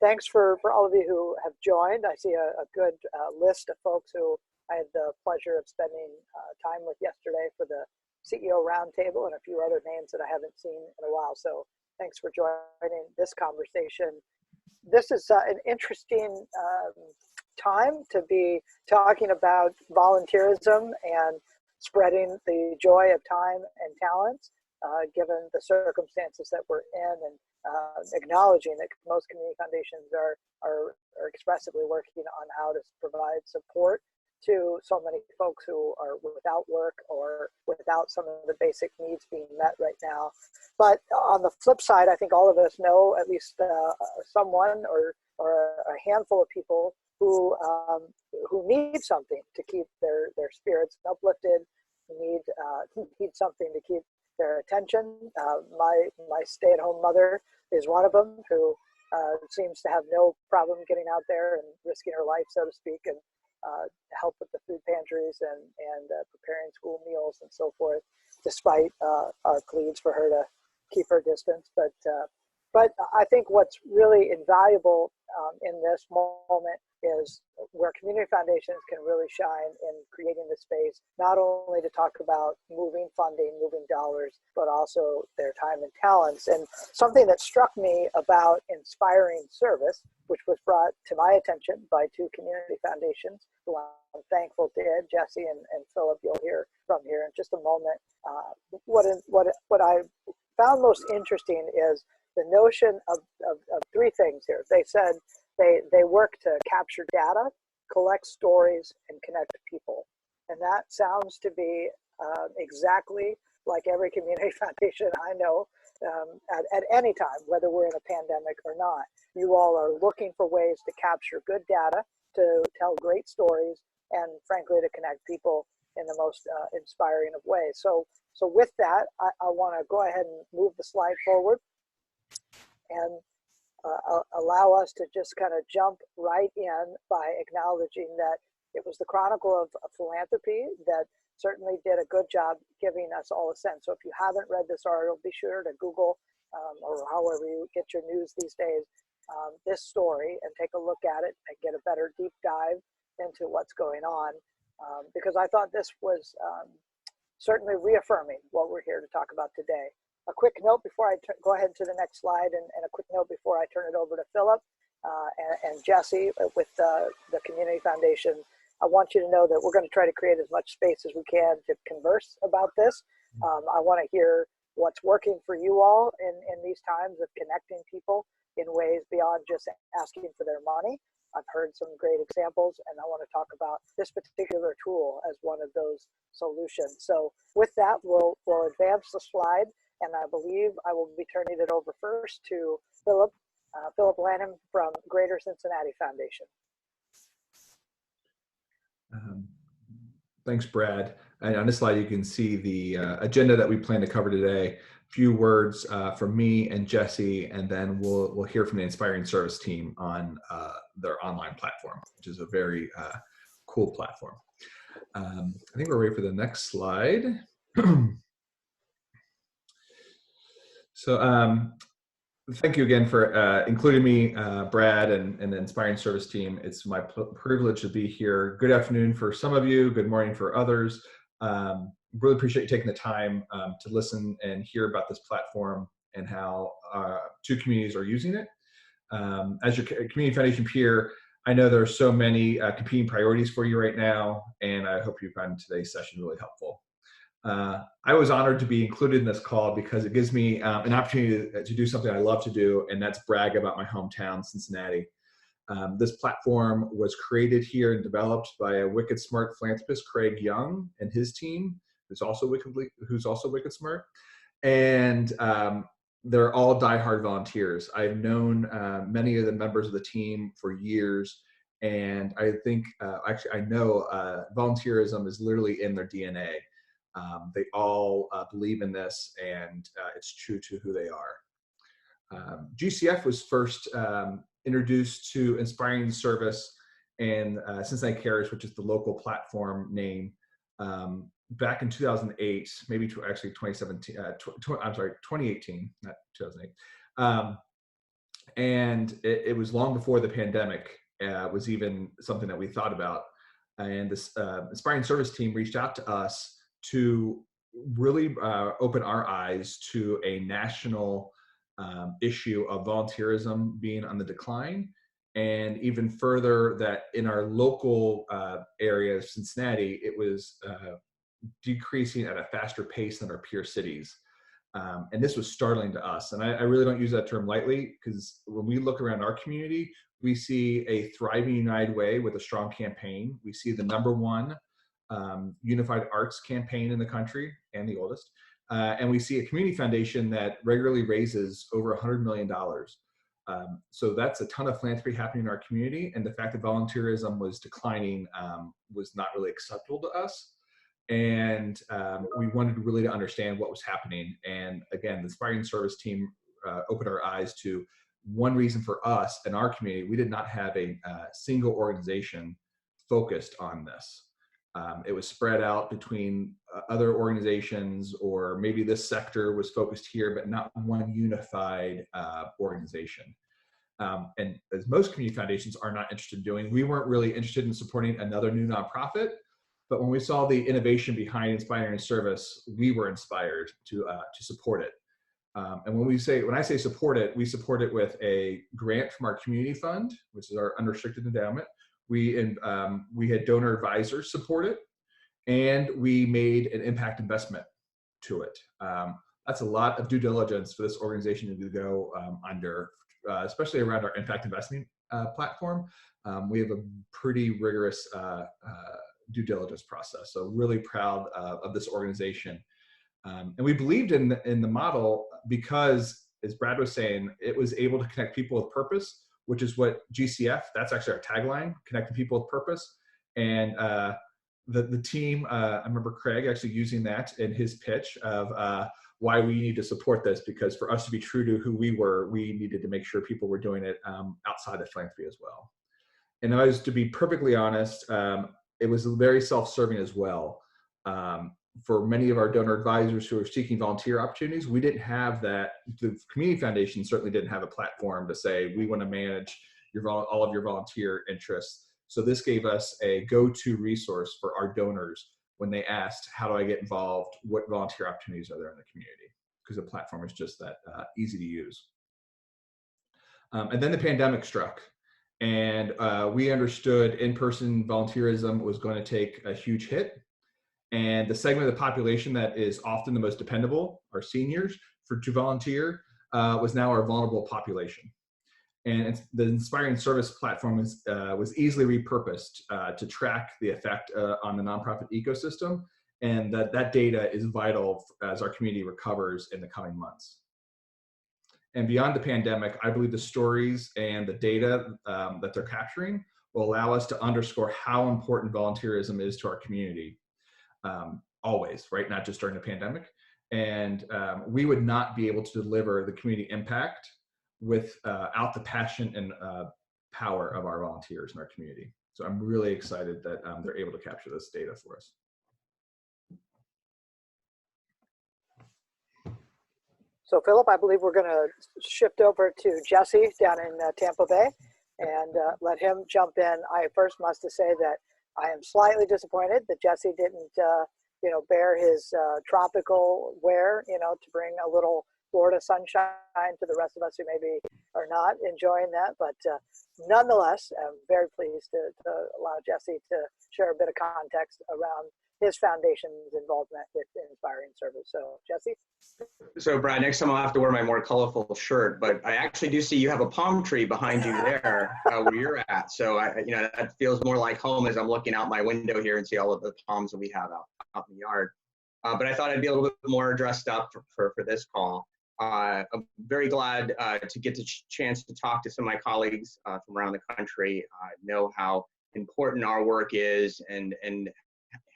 thanks for all of you who have joined. I see a good list of folks who I had the pleasure of spending time with yesterday for the CEO Roundtable, and a few other names that I haven't seen in a while. So thanks for joining this conversation. This is an interesting time to be talking about volunteerism and spreading the joy of time and talents, given the circumstances that we're in, and acknowledging that most community foundations are expressively working on how to provide support to so many folks who are without work or without some of the basic needs being met right now. But on the flip side, I think all of us know at least someone or a handful of people who need something to keep their spirits uplifted, need something to keep their attention. My stay-at-home mother is one of them, who seems to have no problem getting out there and risking her life, so to speak, and help with the food pantries and preparing school meals and so forth, despite our pleads for her to keep her distance. But I think what's really invaluable in this moment is where community foundations can really shine in creating the space, not only to talk about moving funding, moving dollars, but also their time and talents. And something that struck me about inspiring service, which was brought to my attention by two community foundations, who I'm thankful did, Jesse and Philip, you'll hear from here in just a moment. What I found most interesting is the notion of three things here. They said they work to capture data, collect stories, and connect people. And that sounds to be exactly like every community foundation I know at any time, whether we're in a pandemic or not. You all are looking for ways to capture good data, to tell great stories, and frankly, to connect people in the most inspiring of ways. So with that, I want to go ahead and move the slide forward and allow us to just kind of jump right in by acknowledging that it was the Chronicle of Philanthropy that certainly did a good job giving us all a sense. So if you haven't read this article, be sure to Google or however you get your news these days, this story, and take a look at it and get a better deep dive into what's going on. Because I thought this was certainly reaffirming what we're here to talk about today. A quick note before I go ahead to the next slide, and a quick note before I turn it over to Philip and Jesse with the Community Foundation. I want you to know that we're going to try to create as much space as we can to converse about this. I want to hear what's working for you all in these times of connecting people in ways beyond just asking for their money. I've heard some great examples, and I want to talk about this particular tool as one of those solutions. So with that, we'll advance the slide. And I believe I will be turning it over first to Phillip Lanham from Greater Cincinnati Foundation. Thanks, Brad. And on this slide, you can see the agenda that we plan to cover today. A few words from me and Jesse, and then we'll hear from the Inspiring Service team on their online platform, which is a very cool platform. I think we're ready for the next slide. So thank you again for including me, Brad, and the Inspiring Service team. It's my privilege to be here. Good afternoon for some of you, good morning for others. Really appreciate you taking the time to listen and hear about this platform and how two communities are using it. As your Community Foundation peer, I know there are so many competing priorities for you right now, and I hope you find today's session really helpful. I was honored to be included in this call because it gives me an opportunity to do something I love to do, and that's brag about my hometown, Cincinnati. This platform was created here and developed by a wicked smart philanthropist, Craig Young, and his team, who's also wicked smart. And they're all diehard volunteers. I've known many of the members of the team for years, and I think, actually, I know volunteerism is literally in their DNA. They all believe in this, and it's true to who they are. GCF was first introduced to Inspiring Service and Cincinnati Cares, which is the local platform name, back in 2008, maybe actually 2017. I'm sorry, 2018, not 2008. And it was long before the pandemic was even something that we thought about. And this Inspiring Service team reached out to us to really open our eyes to a national issue of volunteerism being on the decline. And even further, that in our local area of Cincinnati, it was decreasing at a faster pace than our peer cities. And this was startling to us. And I really don't use that term lightly, because when we look around our community, we see a thriving United Way with a strong campaign. We see the #1 unified arts campaign in the country, and the oldest. And we see a community foundation that regularly raises over $100 million. So that's a ton of philanthropy happening in our community. And the fact that volunteerism was declining was not really acceptable to us. And we wanted really to understand what was happening. And again, the Inspiring Service team opened our eyes to one reason for us in our community. We did not have a single organization focused on this. It was spread out between other organizations, or maybe this sector was focused here, but not one unified organization. And as most community foundations are not interested in doing, we weren't really interested in supporting another new nonprofit. But when we saw the innovation behind Inspiring Service, we were inspired to support it. And when I say support it, we support it with a grant from our community fund, which is our unrestricted endowment. We had donor advisors support it, and we made an impact investment to it. That's a lot of due diligence for this organization to go under, especially around our impact investing platform. We have a pretty rigorous due diligence process. So really proud of this organization. And we believed in the model because, as Brad was saying, it was able to connect people with purpose, which is what GCF, that's actually our tagline, connecting people with purpose. And the team, I remember Craig actually using that in his pitch of why we need to support this, because for us to be true to who we were, we needed to make sure people were doing it outside of philanthropy as well. And I was, to be perfectly honest, it was very self-serving as well. For many of our donor advisors who are seeking volunteer opportunities, we didn't have that. The community foundation certainly didn't have a platform to say, we want to manage all of your volunteer interests. So this gave us a go-to resource for our donors when they asked, how do I get involved? What volunteer opportunities are there in the community? Because the platform is just that easy to use. And then the pandemic struck. And we understood in-person volunteerism was going to take a huge hit. And the segment of the population that is often the most dependable, our seniors, to volunteer, was now our vulnerable population. And the Inspiring Service platform was easily repurposed to track the effect on the nonprofit ecosystem. And that data is vital as our community recovers in the coming months. And beyond the pandemic, I believe the stories and the data that they're capturing will allow us to underscore how important volunteerism is to our community. Always, right? Not just during the pandemic. And we would not be able to deliver the community impact without the passion and power of our volunteers in our community. So I'm really excited that they're able to capture this data for us. So Philip, I believe we're going to shift over to Jesse down in Tampa Bay and let him jump in. I first must say that I am slightly disappointed that Jesse didn't, bear his tropical wear, to bring a little Florida sunshine to the rest of us who maybe are not enjoying that. But nonetheless, I'm very pleased to allow Jesse to share a bit of context around his foundation's involvement with Inspiring Service. So, Jesse? So, Brad, next time I'll have to wear my more colorful shirt, but I actually do see you have a palm tree behind you there where you're at. So, that feels more like home as I'm looking out my window here and see all of the palms that we have out in the yard. But I thought I'd be a little bit more dressed up for this call. I'm very glad to get the chance to talk to some of my colleagues from around the country. I know how important our work is and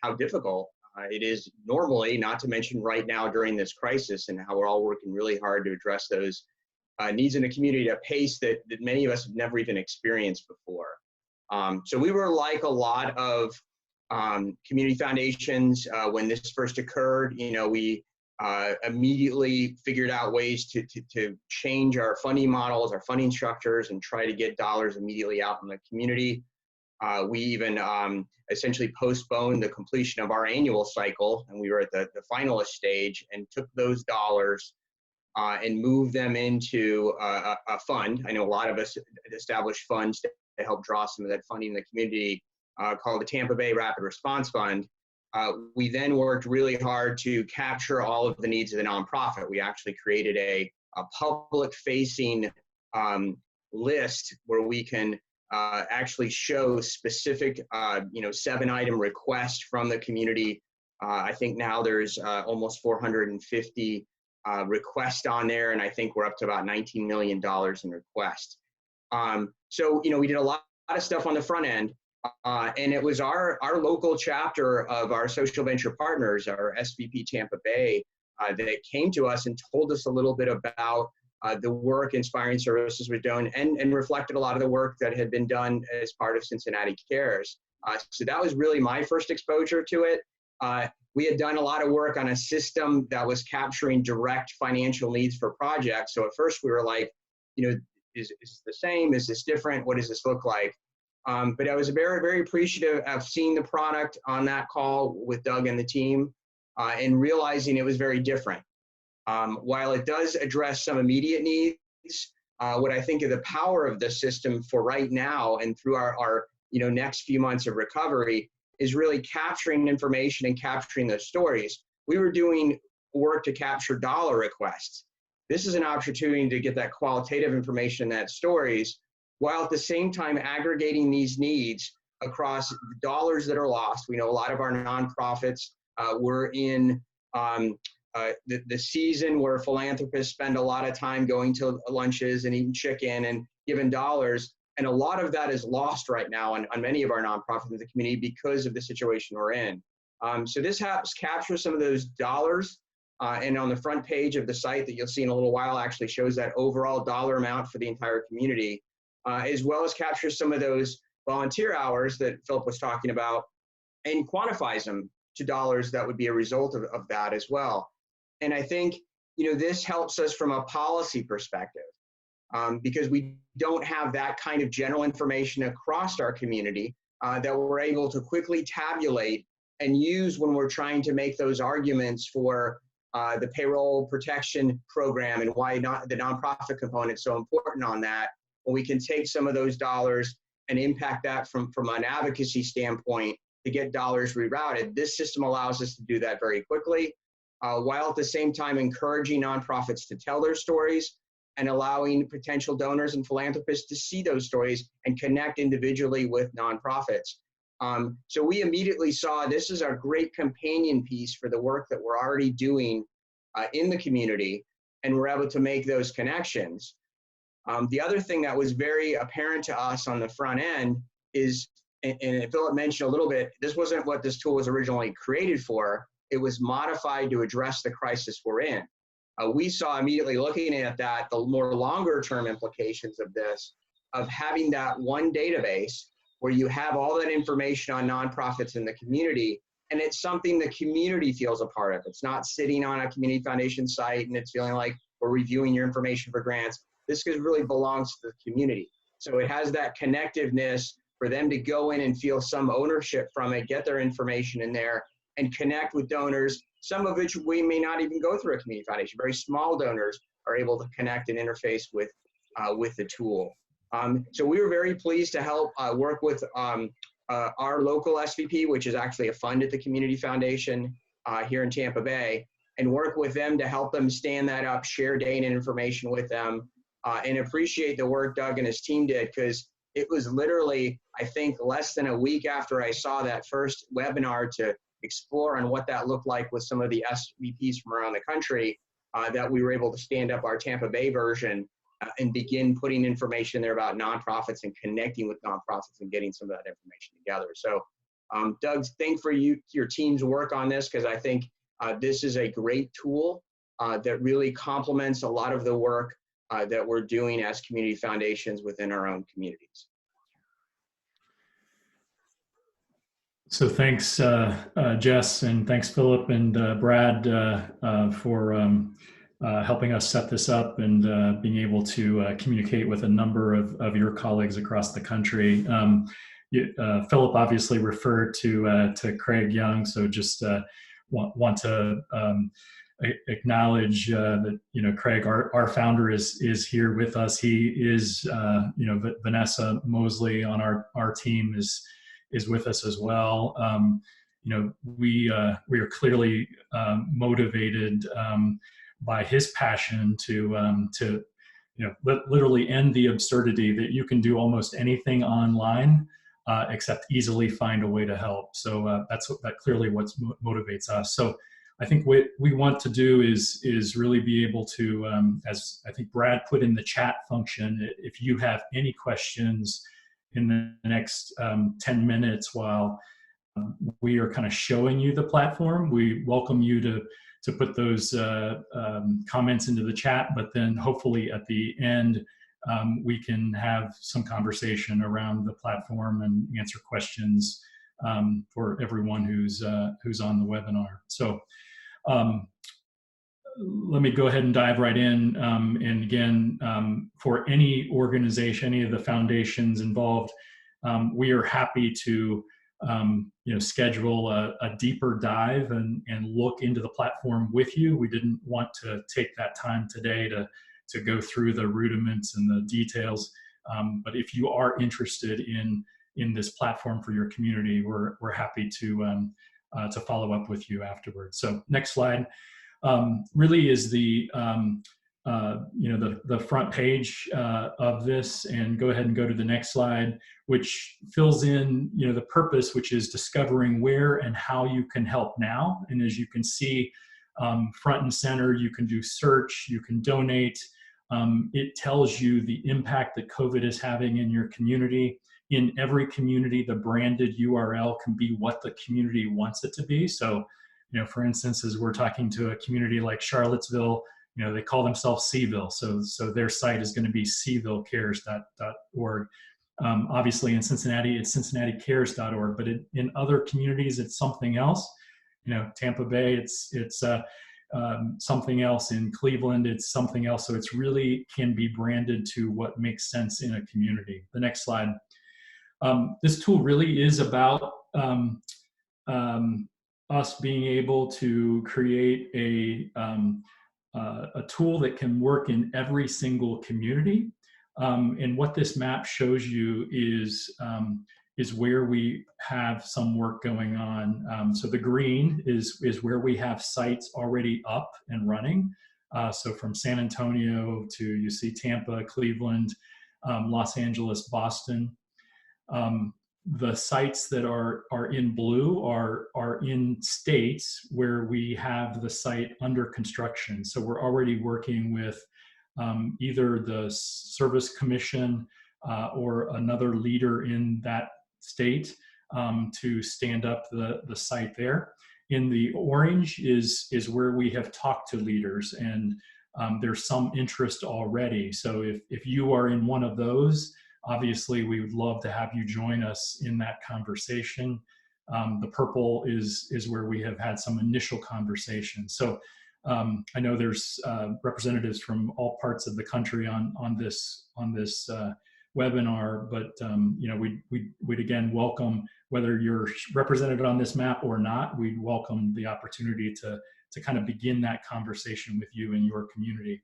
how difficult it is normally, not to mention right now during this crisis, and how we're all working really hard to address those needs in the community at a pace that many of us have never even experienced before. So we were like a lot of community foundations when this first occurred. We immediately figured out ways to change our funding models, our funding structures, and try to get dollars immediately out in the community. We even essentially postponed the completion of our annual cycle, and we were at the finalist stage, and took those dollars and moved them into a fund. I know a lot of us established funds to help draw some of that funding in the community, called the Tampa Bay Rapid Response Fund. We then worked really hard to capture all of the needs of the nonprofit. We actually created a public-facing list where we can actually show specific, 7-item requests from the community. I think now there's almost 450 requests on there, and I think we're up to about $19 million in requests. So, we did a lot of stuff on the front end. And it was our local chapter of our social venture partners, our SVP Tampa Bay, that came to us and told us a little bit about the work Inspiring Services was doing, and reflected a lot of the work that had been done as part of Cincinnati Cares. So that was really my first exposure to it. We had done a lot of work on a system that was capturing direct financial needs for projects. So at first we were like, is this the same? Is this different? What does this look like? But I was very, very appreciative of seeing the product on that call with Doug and the team, and realizing it was very different. While it does address some immediate needs, what I think of the power of the system for right now and through our next few months of recovery is really capturing information and capturing those stories. We were doing work to capture dollar requests. This is an opportunity to get that qualitative information, that stories, while at the same time aggregating these needs across dollars that are lost. We know a lot of our nonprofits were in the season where philanthropists spend a lot of time going to lunches and eating chicken and giving dollars. And a lot of that is lost right now on many of our nonprofits in the community because of the situation we're in. So this helps capture some of those dollars. And on the front page of the site that you'll see in a little while actually shows that overall dollar amount for the entire community, as well as captures some of those volunteer hours that Philip was talking about and quantifies them to dollars that would be a result of that as well. And I think, this helps us from a policy perspective, because we don't have that kind of general information across our community that we're able to quickly tabulate and use when we're trying to make those arguments for the payroll protection program and why not the nonprofit component is so important on that. When we can take some of those dollars and impact that from an advocacy standpoint to get dollars rerouted, this system allows us to do that very quickly, while at the same time encouraging nonprofits to tell their stories and allowing potential donors and philanthropists to see those stories and connect individually with nonprofits. So we immediately saw this is a great companion piece for the work that we're already doing in the community, and we're able to make those connections. The other thing that was very apparent to us on the front end is, and Philip mentioned a little bit, this wasn't what this tool was originally created for. It was modified to address the crisis we're in. We saw immediately looking at that, the more longer term implications of this, of having that one database where you have all that information on nonprofits in the community, and it's something the community feels a part of. It's not sitting on a community foundation site and it's feeling like we're reviewing your information for grants. This really belongs to the community. So it has that connectiveness for them to go in and feel some ownership from it, get their information in there, and connect with donors, some of which we may not even go through a community foundation. Very small donors are able to connect and interface with the tool. So we were very pleased to help work with our local SVP, which is actually a fund at the Community Foundation here in Tampa Bay, and work with them to help them stand that up, share data and information with them, and appreciate the work Doug and his team did, because it was literally, I think, less than a week after I saw that first webinar to explore on what that looked like with some of the SVPs from around the country, that we were able to stand up our Tampa Bay version and begin putting information there about nonprofits and connecting with nonprofits and getting some of that information together. So Doug, thank for your team's work on this, because I think this is a great tool that really complements a lot of the work that we're doing as community foundations within our own communities. So thanks, Jess, and thanks, Philip and Brad, for helping us set this up and being able to communicate with a number of your colleagues across the country. Philip obviously referred to Craig Young, so just want to acknowledge that Craig, our founder, is here with us. He is Vanessa Mosley on our team is with us as well. We are clearly motivated by his passion to literally end the absurdity that you can do almost anything online except easily find a way to help. So that clearly what motivates us. So I think what we want to do is really be able to, as I think Brad put in the chat function, if you have any questions in the next 10 minutes while we are kind of showing you the platform, we welcome you to put those comments into the chat, but then hopefully at the end, we can have some conversation around the platform and answer questions for everyone who's on the webinar. So let me go ahead and dive right in. And again, for any organization, any of the foundations involved, we are happy to schedule a deeper dive and look into the platform with you. We didn't want to take that time today to go through the rudiments and the details. But if you are interested in this platform for your community, we're happy to follow up with you afterwards. So next slide. Really is the front page of this, and go ahead and go to the next slide, which fills in the purpose, which is discovering where and how you can help now. And as you can see, front and center, you can do search, you can donate. It tells you the impact that COVID is having in your community. In every community, the branded URL can be what the community wants it to be. So for instance, as we're talking to a community like Charlottesville, they call themselves Seville. So their site is going to be sevillecares.org. Obviously in Cincinnati, it's cincinnaticares.org, but in other communities, it's something else. Tampa Bay, it's something else. In Cleveland, it's something else. So it's really can be branded to what makes sense in a community. The next slide. This tool really is about us being able to create a tool that can work in every single community. And what this map shows you is where we have some work going on. So the green is where we have sites already up and running. So from San Antonio to, you see, Tampa, Cleveland, Los Angeles, Boston. The sites that are in blue are in states where we have the site under construction. So we're already working with either the Service Commission or another leader in that state to stand up the site there. In the orange is where we have talked to leaders, and there's some interest already. So if you are in one of those, obviously, we would love to have you join us in that conversation. The purple is where we have had some initial conversations. So I know there's representatives from all parts of the country on this webinar, but we'd again welcome, whether you're represented on this map or not, we'd welcome the opportunity to kind of begin that conversation with you in your community.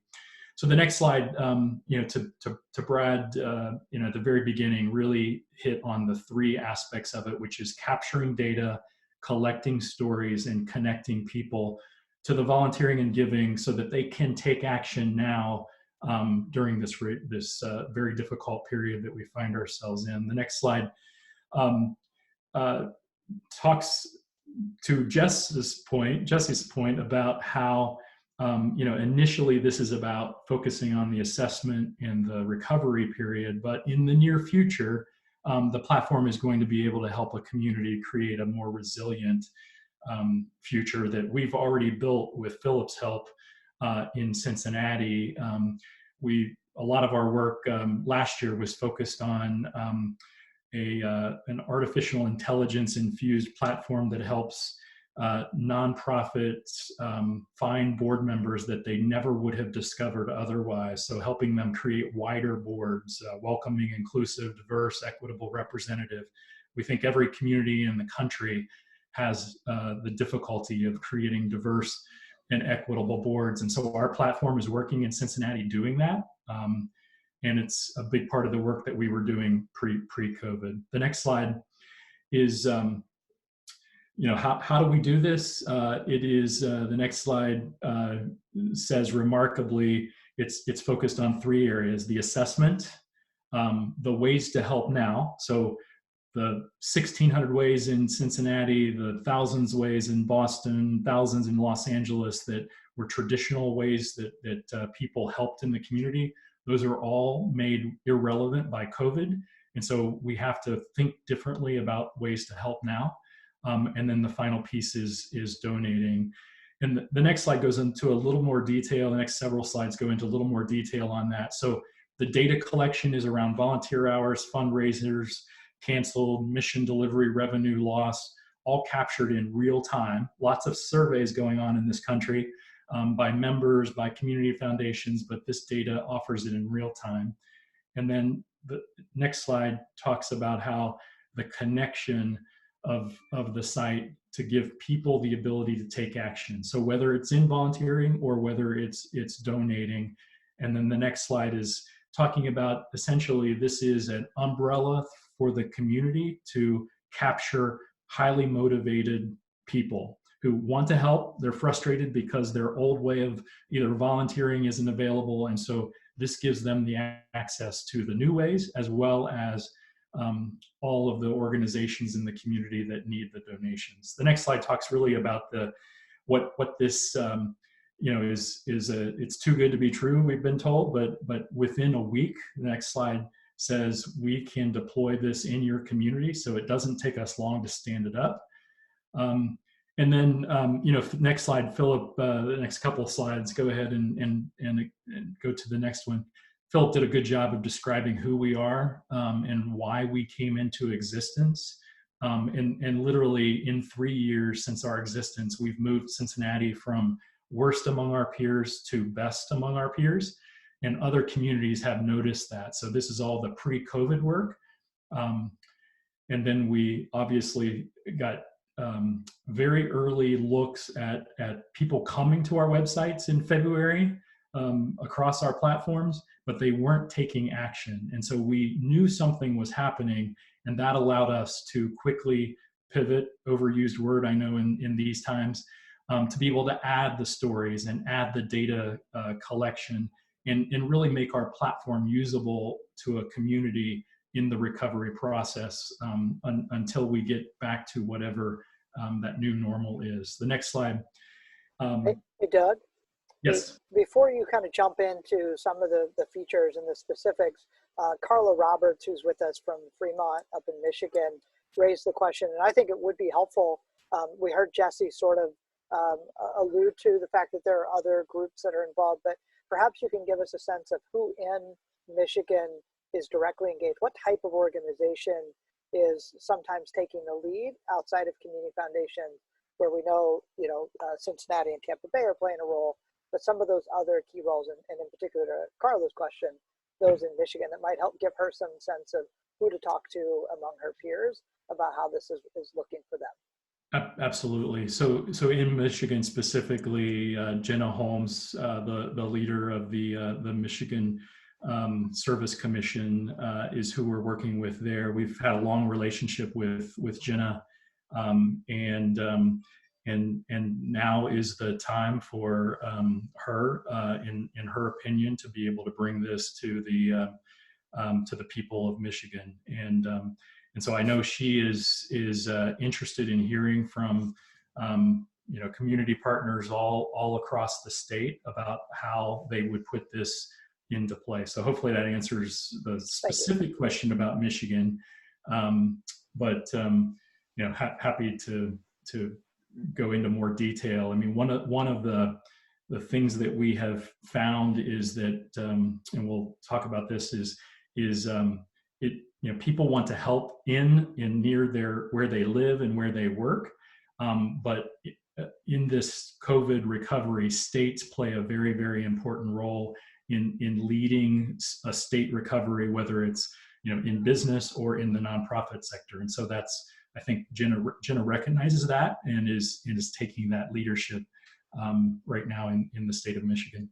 So the next slide, to Brad, at the very beginning, really hit on the three aspects of it, which is capturing data, collecting stories, and connecting people to the volunteering and giving so that they can take action now during this very difficult period that we find ourselves in. The next slide talks to Jesse's point about how initially this is about focusing on the assessment and the recovery period, but in the near future, the platform is going to be able to help a community create a more resilient future that we've already built with Philip's help in Cincinnati. A lot of our work last year was focused on an artificial intelligence infused platform that helps nonprofits find board members that they never would have discovered otherwise. So helping them create wider boards, welcoming, inclusive, diverse, equitable, representative. We think every community in the country has the difficulty of creating diverse and equitable boards. And so our platform is working in Cincinnati doing that. And it's a big part of the work that we were doing pre-COVID. The next slide is, how do we do this? It is, the next slide says remarkably, it's focused on 3 areas: the assessment, the ways to help now. So the 1,600 ways in Cincinnati, the thousands ways in Boston, thousands in Los Angeles that were traditional ways that people helped in the community. Those are all made irrelevant by COVID. And so we have to think differently about ways to help now. And then the final piece is donating. And the next slide goes into a little more detail. The next several slides go into a little more detail on that. So the data collection is around volunteer hours, fundraisers, canceled, mission delivery, revenue loss, all captured in real time. Lots of surveys going on in this country by members, by community foundations, but this data offers it in real time. And then the next slide talks about how the connection of the site to give people the ability to take action. So whether it's in volunteering or whether it's donating. And then the next slide is talking about essentially this is an umbrella for the community to capture highly motivated people who want to help. They're frustrated because their old way of either volunteering isn't available. And so this gives them the access to the new ways, as well as all of the organizations in the community that need the donations. The next slide talks really about what this it's too good to be true, we've been told, but within a week, the next slide says we can deploy this in your community, so it doesn't take us long to stand it up. And then, next slide, Philip, the next couple of slides, go ahead and go to the next one. Philip did a good job of describing who we are and why we came into existence. And literally in 3 years since our existence, we've moved Cincinnati from worst among our peers to best among our peers. And other communities have noticed that. So this is all the pre-COVID work. And then we obviously got very early looks at people coming to our websites in February across our platforms, but they weren't taking action. And so we knew something was happening, and that allowed us to quickly pivot, overused word I know in these times, to be able to add the stories and add the data collection and really make our platform usable to a community in the recovery process until we get back to whatever that new normal is. The next slide. Hey, Doug. Yes. Before you kind of jump into some of the features and the specifics, Carla Roberts, who's with us from Fremont up in Michigan, raised the question, and I think it would be helpful. We heard Jesse sort of allude to the fact that there are other groups that are involved, but perhaps you can give us a sense of who in Michigan is directly engaged. What type of organization is sometimes taking the lead outside of community foundations, where we know, Cincinnati and Tampa Bay are playing a role, but some of those other key roles, and in particular to Carla's question, those in Michigan, that might help give her some sense of who to talk to among her peers about how this is looking for them. Absolutely. So in Michigan specifically, Jenna Holmes, the leader of the Michigan Service Commission, is who we're working with there. We've had a long relationship with Jenna, and now is the time for her, in her opinion, to be able to bring this to the people of Michigan. And so I know she is interested in hearing from community partners all across the state about how they would put this into play. So hopefully that answers the specific question about Michigan. But happy to go into more detail. I mean, one of the things that we have found is that, and we'll talk about this, is people want to help in near where they live and where they work. But in this COVID recovery, states play a very, very important role in leading a state recovery, whether it's in business or in the nonprofit sector. And so I think Jenna recognizes that and is taking that leadership right now in the state of Michigan.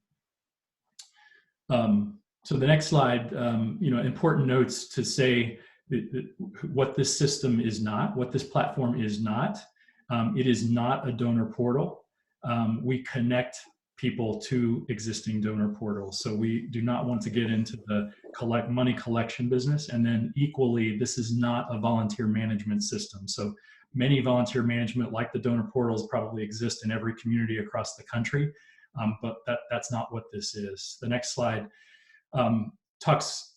So the next slide, important notes to say what this system is not, what this platform is not. It is not a donor portal. We connect people to existing donor portals. So we do not want to get into the money collection business. And then equally, this is not a volunteer management system. So many volunteer management, like the donor portals, probably exist in every community across the country, but that's not what this is. The next slide talks,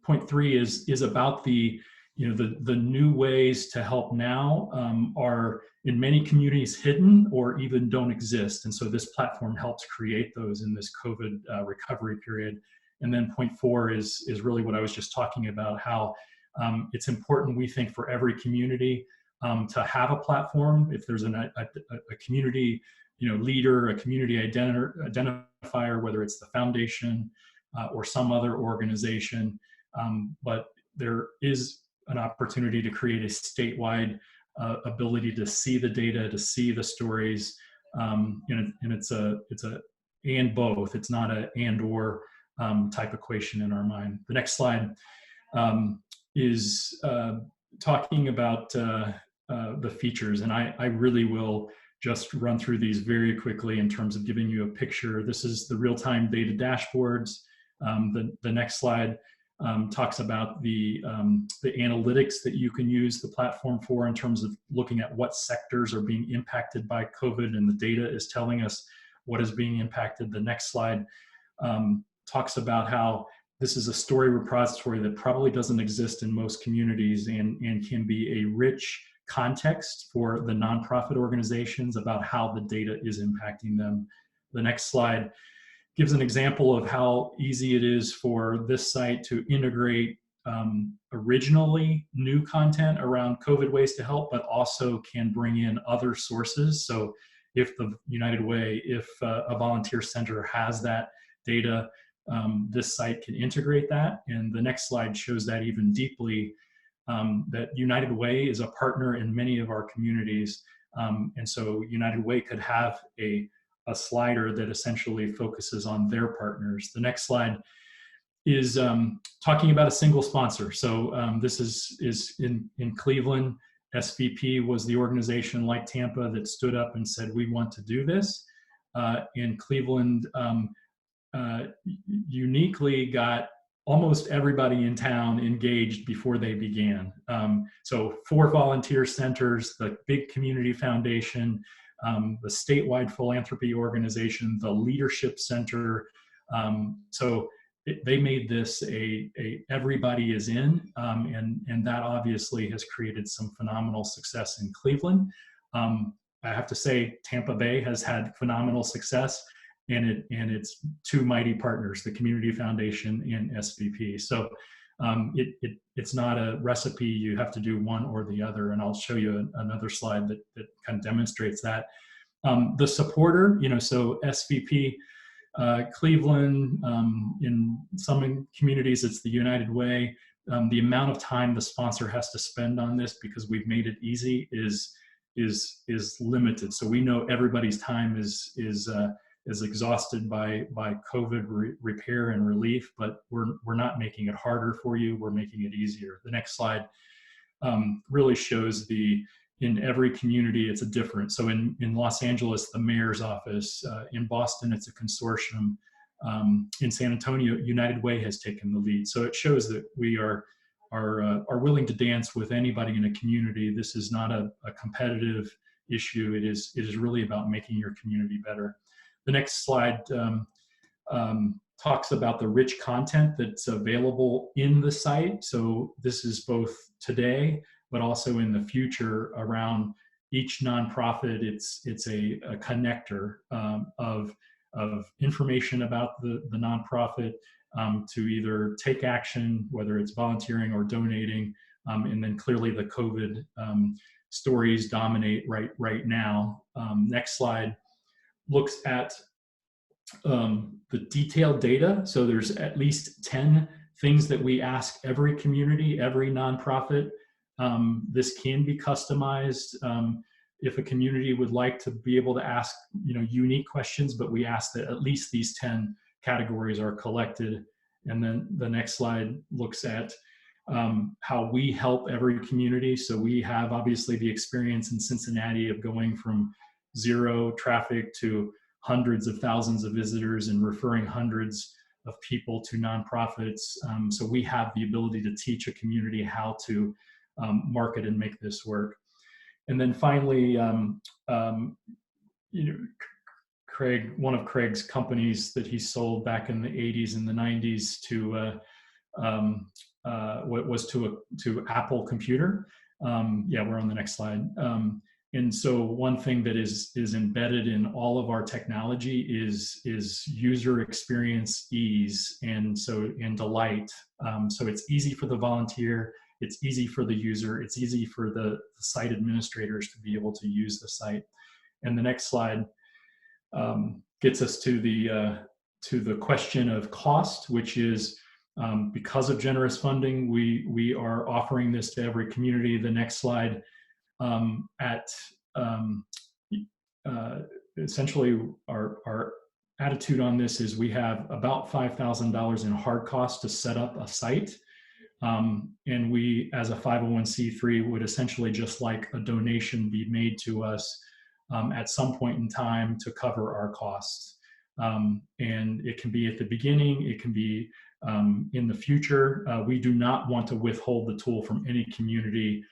point 3 is about the new ways to help now are in many communities hidden or even don't exist. And so this platform helps create those in this COVID recovery period. And then point 4 is really what I was just talking about, how it's important, we think, for every community to have a platform. If there's a community leader, a community identifier, whether it's the foundation or some other organization, but there is an opportunity to create a statewide ability to see the data, to see the stories, and it's a and both. It's not a and or type equation in our mind. The next slide is talking about the features, and I really will just run through these very quickly in terms of giving you a picture. This is the real-time data dashboards. The next slide talks about the analytics that you can use the platform for in terms of looking at what sectors are being impacted by COVID, and the data is telling us what is being impacted. The next slide talks about how this is a story repository that probably doesn't exist in most communities and can be a rich context for the nonprofit organizations about how the data is impacting them. The next slide gives an example of how easy it is for this site to integrate originally new content around COVID ways to help, but also can bring in other sources. So if the United Way, if a volunteer center has that data, this site can integrate that. And the next slide shows that even deeply, that United Way is a partner in many of our communities. And so United Way could have a slider that essentially focuses on their partners. The next slide is talking about a single sponsor. So this is in Cleveland. SVP was the organization like Tampa that stood up and said, we want to do this. In Cleveland, uniquely got almost everybody in town engaged before they began. So 4 volunteer centers, the big community foundation, the statewide philanthropy organization, the leadership center. So they made this a everybody is in, and that obviously has created some phenomenal success in Cleveland. I have to say Tampa Bay has had phenomenal success, and it's 2 mighty partners, the Community Foundation and SVP. So it's not a recipe, you have to do one or the other, and I'll show you another slide that kind of demonstrates that. The supporter, so SVP, Cleveland, in some communities it's the United Way. The amount of time the sponsor has to spend on this, because we've made it easy, is limited. So we know everybody's time is exhausted by COVID repair and relief, but we're not making it harder for you, we're making it easier. The next slide really shows in every community it's a different. So in Los Angeles, the mayor's office, in Boston it's a consortium, in San Antonio, United Way has taken the lead. So it shows that we are willing to dance with anybody in a community. This is not a competitive issue, it is really about making your community better. The next slide talks about the rich content that's available in the site. So this is both today, but also in the future around each nonprofit. It's a connector of information about the nonprofit, to either take action, whether it's volunteering or donating. And then clearly the COVID stories dominate right now. Next slide looks at the detailed data. So there's at least 10 things that we ask every community, every nonprofit. This can be customized if a community would like to be able to ask, unique questions, but we ask that at least these 10 categories are collected. And then the next slide looks at how we help every community. So we have obviously the experience in Cincinnati of going from 0 traffic to hundreds of thousands of visitors and referring hundreds of people to nonprofits. So we have the ability to teach a community how to market and make this work. And then finally, Craig, one of Craig's companies that he sold back in the 80s and the 90s to was to Apple Computer. Yeah, we're on the next slide. And so one thing that is embedded in all of our technology is user experience ease and delight. So it's easy for the volunteer, it's easy for the user, it's easy for the site administrators to be able to use the site. And the next slide gets us to the question of cost, which is because of generous funding, we are offering this to every community. The next slide. Essentially our attitude on this is we have about $5,000 in hard costs to set up a site. And we, as a 501c3, would essentially just like a donation be made to us at some point in time to cover our costs. And it can be at the beginning, it can be in the future. We do not want to withhold the tool from any community.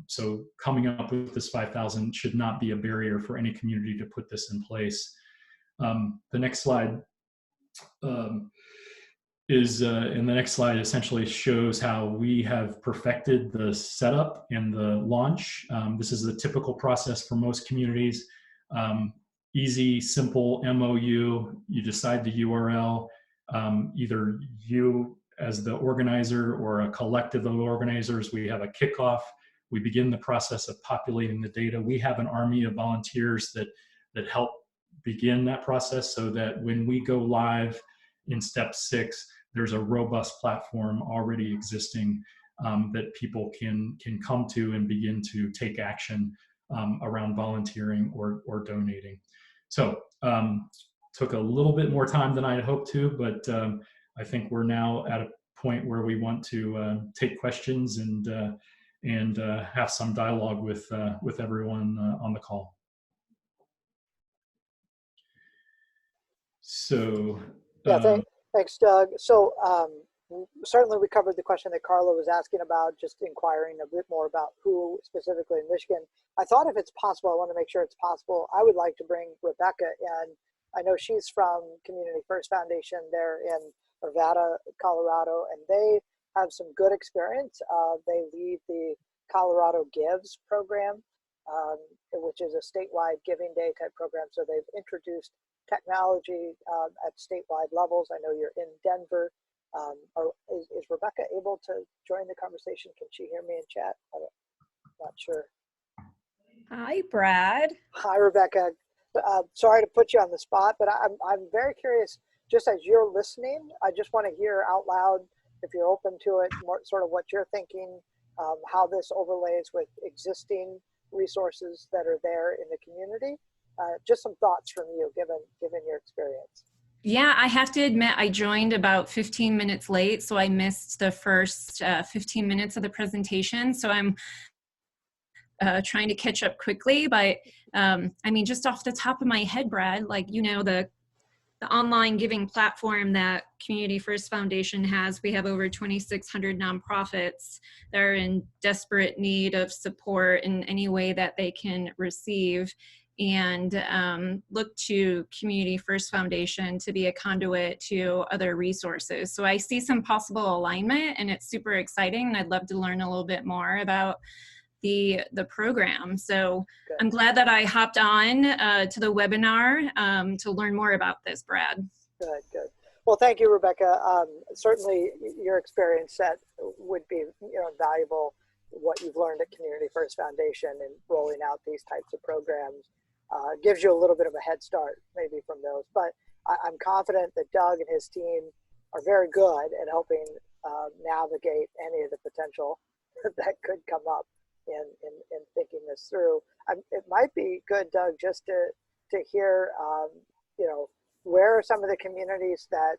So coming up with this 5,000 should not be a barrier for any community to put this in place. The next slide and the next slide essentially shows how we have perfected the setup and the launch. This is the typical process for most communities. Easy, simple MOU. You decide the URL. Either you as the organizer or a collective of organizers, we have a kickoff. We begin the process of populating the data. We have an army of volunteers that help begin that process so that when we go live in step 6, there's a robust platform already existing that people can come to and begin to take action around volunteering or donating. So took a little bit more time than I had hoped to, but I think we're now at a point where we want to take questions and have some dialogue with everyone on the call. So yeah, thanks, Doug. So certainly we covered the question that Carla was asking about, just inquiring a bit more about who specifically in Michigan. I thought if it's possible, I want to make sure it's possible, I would like to bring Rebecca in. I know she's from Community First Foundation there in Nevada, Colorado, and they have some good experience. They lead the Colorado Gives program, which is a statewide Giving Day type program. So they've introduced technology at statewide levels. I know you're in Denver. Is Rebecca able to join the conversation? Can she hear me in chat? I'm not sure. Hi, Brad. Hi, Rebecca. Sorry to put you on the spot, but I'm very curious, just as you're listening, I just want to hear out loud, if you're open to it, more sort of what you're thinking, how this overlays with existing resources that are there in the community. Just some thoughts from you, given your experience. Yeah, I have to admit, I joined about 15 minutes late, so I missed the first 15 minutes of the presentation. So I'm trying to catch up quickly, but I mean, just off the top of my head, Brad, like, the online giving platform that Community First Foundation has, we have over 2,600 nonprofits that are in desperate need of support in any way that they can receive, and look to Community First Foundation to be a conduit to other resources. So I see some possible alignment, and it's super exciting, and I'd love to learn a little bit more about the program. So good. I'm glad that I hopped on to the webinar to learn more about this, Brad. Good. Well, thank you, Rebecca. Certainly, your experience set would be valuable. What you've learned at Community First Foundation and rolling out these types of programs gives you a little bit of a head start, maybe from those. But I'm confident that Doug and his team are very good at helping navigate any of the potential that could come up in thinking this through. It might be good, Doug, just to hear, where are some of the communities that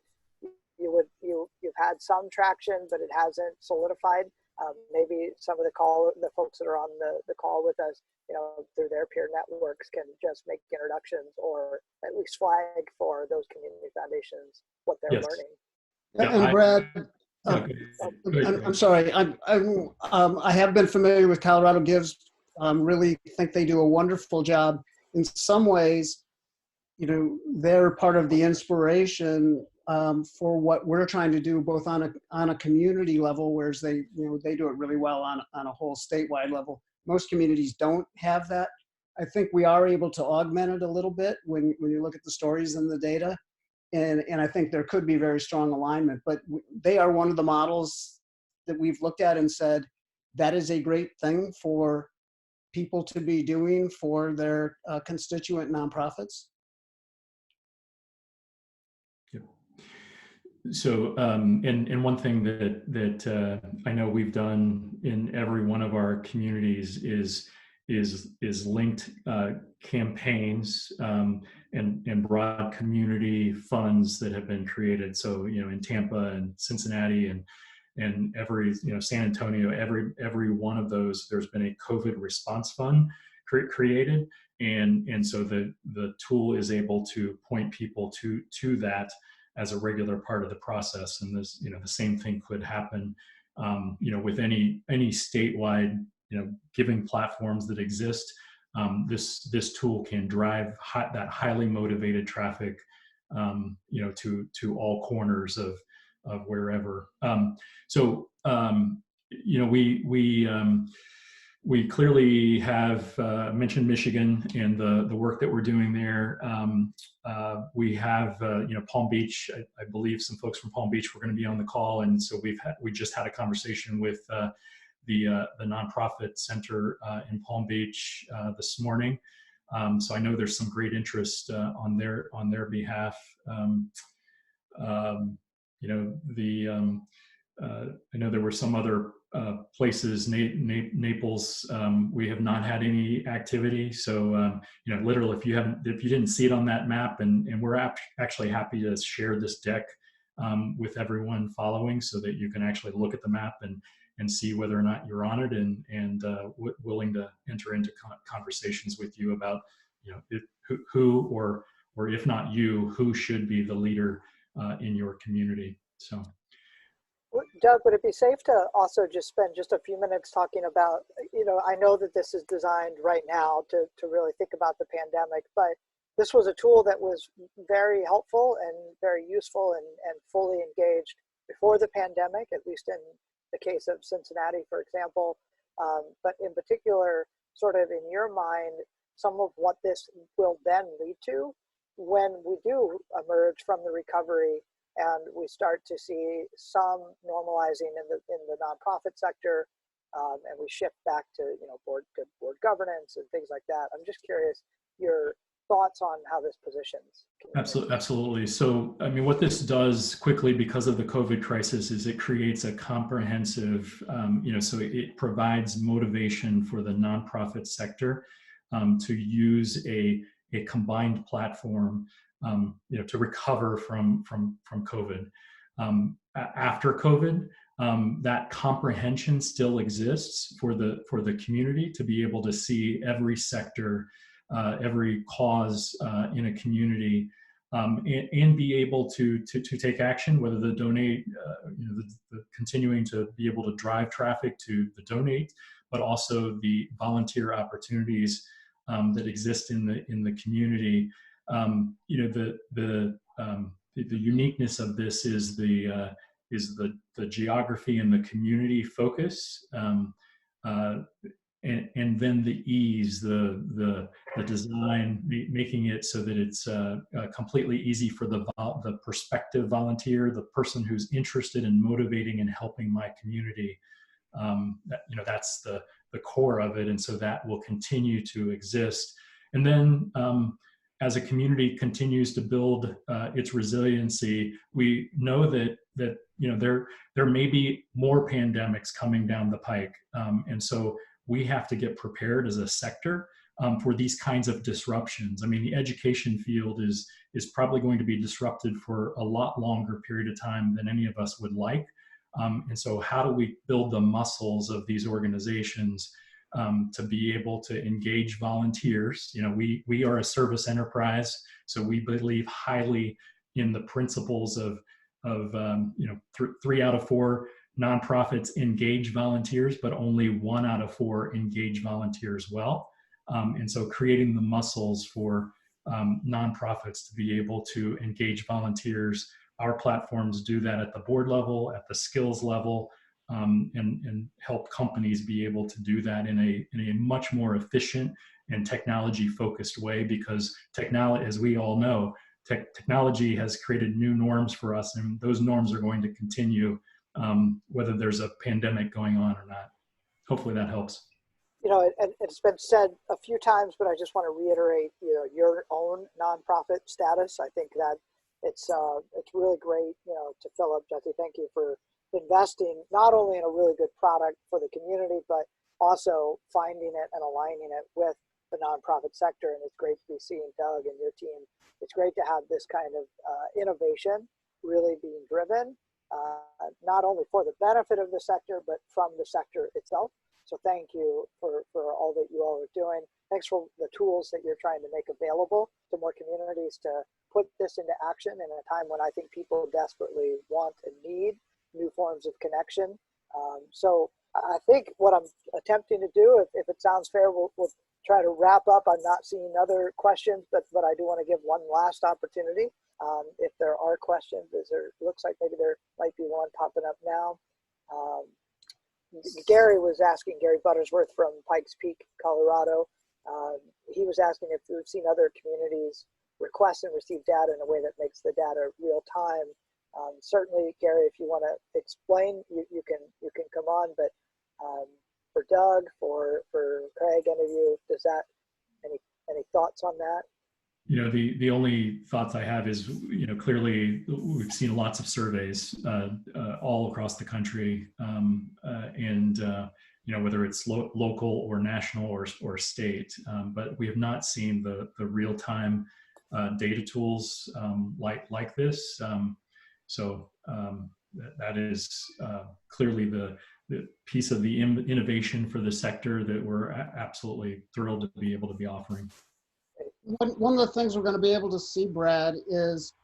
you've had some traction, but it hasn't solidified. Maybe some of the folks that are on the call with us, through their peer networks, can just make introductions or at least flag for those community foundations what they're learning. Yeah, and Brad, I'm sorry. I have been familiar with Colorado Gives. Really think they do a wonderful job. In some ways, they're part of the inspiration for what we're trying to do, both on a community level, whereas they do it really well on a whole statewide level. Most communities don't have that. I think we are able to augment it a little bit when you look at the stories and the data. And I think there could be very strong alignment, but they are one of the models that we've looked at and said, that is a great thing for people to be doing for their constituent nonprofits. Yep. So, and one thing that I know we've done in every one of our communities is linked campaigns and broad community funds that have been created. So, in Tampa and Cincinnati and every, San Antonio, every one of those, there's been a COVID response fund created. And so the tool is able to point people to that as a regular part of the process. And this, the same thing could happen, with any statewide, giving platforms that exist. This tool can drive that highly motivated traffic, to all corners of wherever. We clearly have mentioned Michigan and the work that we're doing there. We have Palm Beach. I believe some folks from Palm Beach were going to be on the call, and so we just had a conversation with the nonprofit center in Palm Beach this morning. So I know there's some great interest on their behalf. I know there were some other places, Naples, we have not had any activity. So, literally, if you didn't see it on that map, and we're actually happy to share this deck with everyone following, so that you can actually look at the map and see whether or not you're on it, and willing to enter into conversations with you about, who or if not you, who should be the leader in your community. So. Doug, would it be safe to also just spend just a few minutes talking about, I know that this is designed right now to really think about the pandemic, but this was a tool that was very helpful and very useful and fully engaged before the pandemic, at least in the case of Cincinnati, for example. But in particular, sort of in your mind, some of what this will then lead to when we do emerge from the recovery and we start to see some normalizing in the nonprofit sector, and we shift back to board governance and things like that. I'm just curious your thoughts on how this positions. Absolutely. So, I mean, what this does quickly, because of the COVID crisis, is it creates a comprehensive, so it provides motivation for the nonprofit sector to use a combined platform, to recover from COVID. After COVID, that comprehension still exists for the community to be able to see every sector, every cause in a community, and be able to take action, whether the donate, the continuing to be able to drive traffic to the donate, but also the volunteer opportunities that exist in the community. The uniqueness of this is the geography and the community focus, and and then the ease, the design, making it so that it's completely easy for the prospective volunteer, the person who's interested in motivating and helping my community. That's the core of it, and so that will continue to exist. And then as a community continues to build its resiliency, we know that there may be more pandemics coming down the pike, and so we have to get prepared as a sector for these kinds of disruptions. I mean, the education field is probably going to be disrupted for a lot longer period of time than any of us would like. And so how do we build the muscles of these organizations to be able to engage volunteers? We are a service enterprise, so we believe highly in the principles of 3 out of 4 nonprofits engage volunteers, but only 1 out of 4 engage volunteers well. And so creating the muscles for nonprofits to be able to engage volunteers. Our platforms do that at the board level, at the skills level, and help companies be able to do that in a much more efficient and technology-focused way, because technology, as we all know, technology has created new norms for us, and those norms are going to continue whether there's a pandemic going on or not. Hopefully that helps. It's been said a few times, but I just want to reiterate, your own nonprofit status. I think that it's really great, to Phillip, Jesse, thank you for investing not only in a really good product for the community, but also finding it and aligning it with the nonprofit sector. And it's great to be seeing Doug and your team. It's great to have this kind of innovation really being driven, not only for the benefit of the sector, but from the sector itself. So thank you for all that you all are doing. Thanks for the tools that you're trying to make available to more communities to put this into action in a time when I think people desperately want and need new forms of connection. So I think what I'm attempting to do, if it sounds fair, we'll try to wrap up. I'm not seeing other questions, but I do want to give one last opportunity. If there are questions, looks like maybe there might be one popping up now. Gary Buttersworth from Pikes Peak, Colorado. He was asking if we've seen other communities request and receive data in a way that makes the data real time. Certainly, Gary, if you want to explain, you can come on. But for Doug, for Craig, any of you, does that any thoughts on that? The only thoughts I have is, clearly we've seen lots of surveys all across the country, and whether it's local or national or state, but we have not seen the real-time data tools like this. So that is clearly the piece of the innovation for the sector that we're absolutely thrilled to be able to be offering. One of the things we're going to be able to see, Brad, is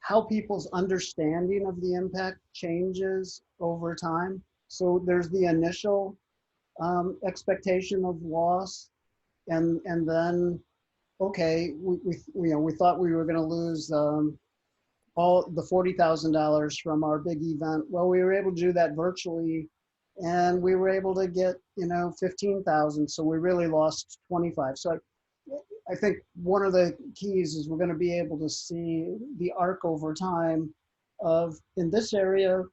how people's understanding of the impact changes over time. So there's the initial expectation of loss, and then, okay, we thought we were going to lose all the $40,000 from our big event. Well, we were able to do that virtually, and we were able to get 15,000. So we really lost 25. So I think one of the keys is we're going to be able to see the arc over time of, in this area,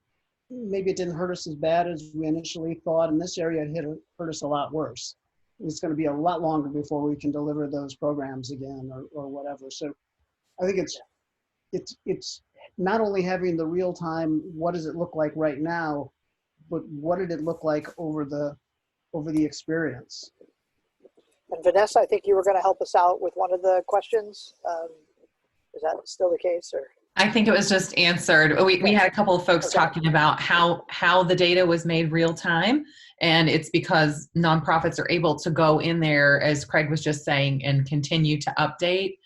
maybe it didn't hurt us as bad as we initially thought. In this area, it hurt us a lot worse. It's going to be a lot longer before we can deliver those programs again or whatever. So I think it's not only having the real time, what does it look like right now, but what did it look like over the experience? And Vanessa, I think you were going to help us out with one of the questions. Is that still the case, or? I think it was just answered. We had a couple of folks talking about how the data was made real time, and it's because nonprofits are able to go in there, as Craig was just saying, and continue to update,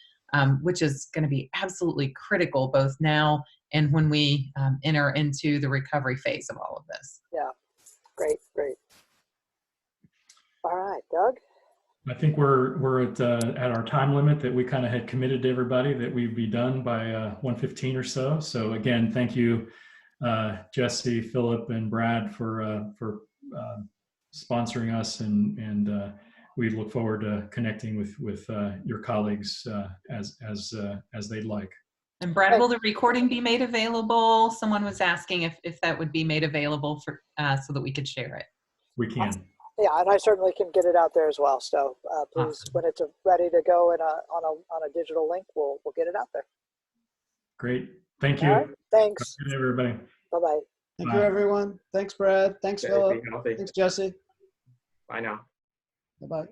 which is going to be absolutely critical both now and when we enter into the recovery phase of all of this. Yeah, great. All right, Doug. I think we're at our time limit that we kind of had committed to everybody that we'd be done by 1:15 or so. So again, thank you, Jesse, Phillip, and Brad for sponsoring us, and we look forward to connecting with your colleagues as they'd like. And Brad, will the recording be made available? Someone was asking if that would be made available for so that we could share it. We can. Yeah, and I certainly can get it out there as well. So please, Awesome. when it's ready to go on a digital link, we'll get it out there. Great. Thank you. All right. Thanks. Good, everybody. Bye-bye. Thank Bye. you, everyone. Thanks, Brad. Thanks, Okay, Philip. be healthy. Thanks, Jesse. Bye now. Bye-bye.